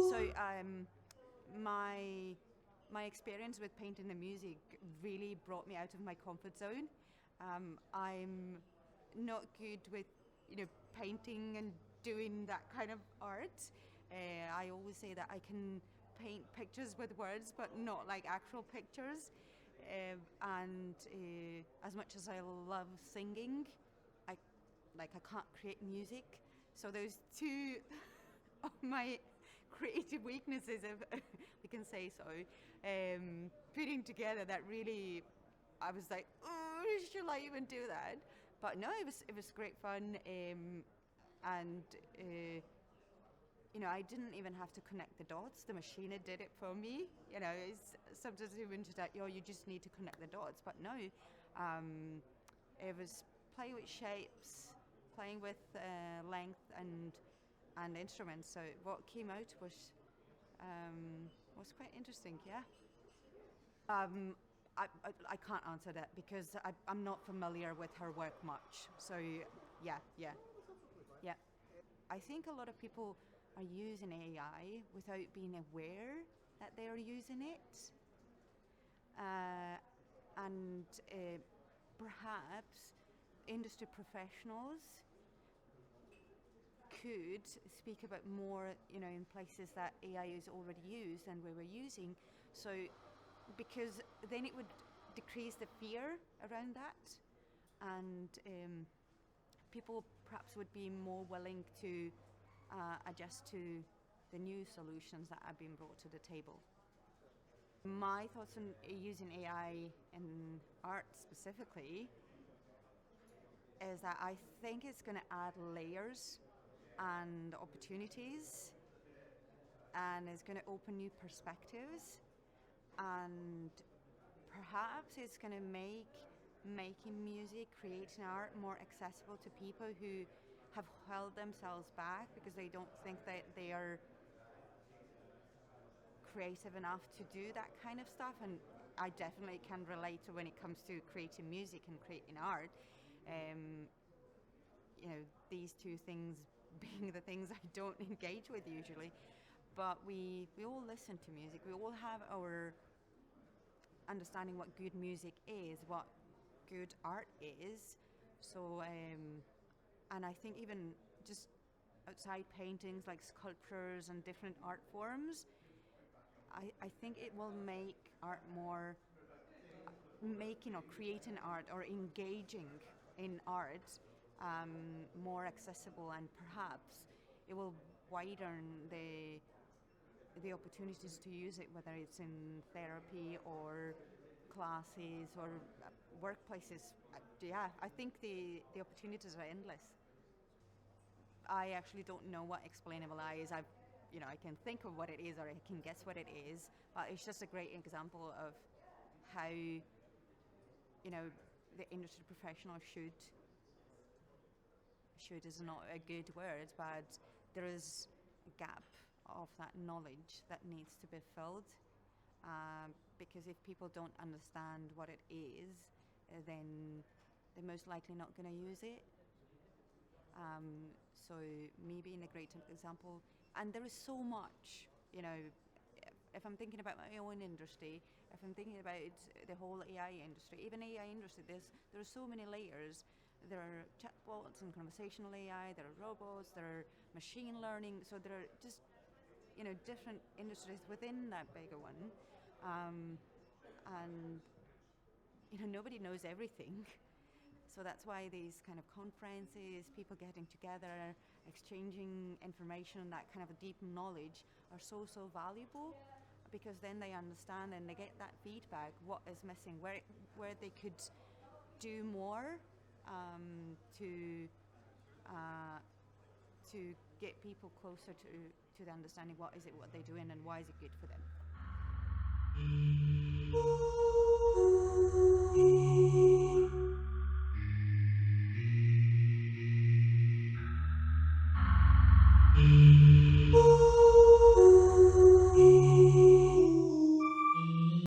So my experience with painting the music really brought me out of my comfort zone. I'm not good with painting and doing that kind of art. I always say that I can paint pictures with words, but not like actual pictures. And as much as I love singing, I I can't create music. So those two of my creative weaknesses, if we can say so, putting together that really, I was like, oh, should I even do that? But no, it was great fun, and I didn't even have to connect the dots. The machine did it for me. It's sometimes even just like, you just need to connect the dots. But no, it was playing with shapes, playing with length and instruments. So what came out was quite interesting. Yeah. I can't answer that because I'm not familiar with her work much. So yeah, yeah, yeah. I think a lot of people are using AI without being aware that they are using it. Uh, and perhaps industry professionals could speak about more, in places that AI is already used and we were using. So, because then it would decrease the fear around that, and people perhaps would be more willing to adjust to the new solutions that have been brought to the table. My thoughts on using AI in art specifically is that I think it's going to add layers and opportunities, and it's going to open new perspectives, and perhaps it's going to make making music, creating art more accessible to people who have held themselves back because they don't think that they are creative enough to do that kind of stuff. And I definitely can relate to when it comes to creating music and creating art. Um, these two things being the things I don't engage with usually. But we all listen to music. We all have our understanding what good music is, what good art is. So, and I think even just outside paintings like sculptures and different art forms, I think it will make art more, making or creating art or engaging in art more accessible, and perhaps it will widen the opportunities to use it, whether it's in therapy or classes or workplaces. Yeah, I think the opportunities are endless. I actually don't know what explainable AI is. I can think of what it is or I can guess what it is, but it's just a great example of how the industry professional should is not a good word, but there is a gap of that knowledge that needs to be filled. Because if people don't understand what it is, then they're most likely not going to use it. So me being a great example, and there is so much, if I'm thinking about my own industry, if I'm thinking about the whole AI industry, even AI industry, there are so many layers. There are chatbots and conversational AI, there are robots, there are machine learning, so there are just, different industries within that bigger one. Um, and, nobody knows everything. So that's why these kind of conferences, people getting together, exchanging information, that kind of a deep knowledge are so valuable, because then they understand and they get that feedback, what is missing, where they could do more, to get people closer to the understanding what they're doing and why is it good for them.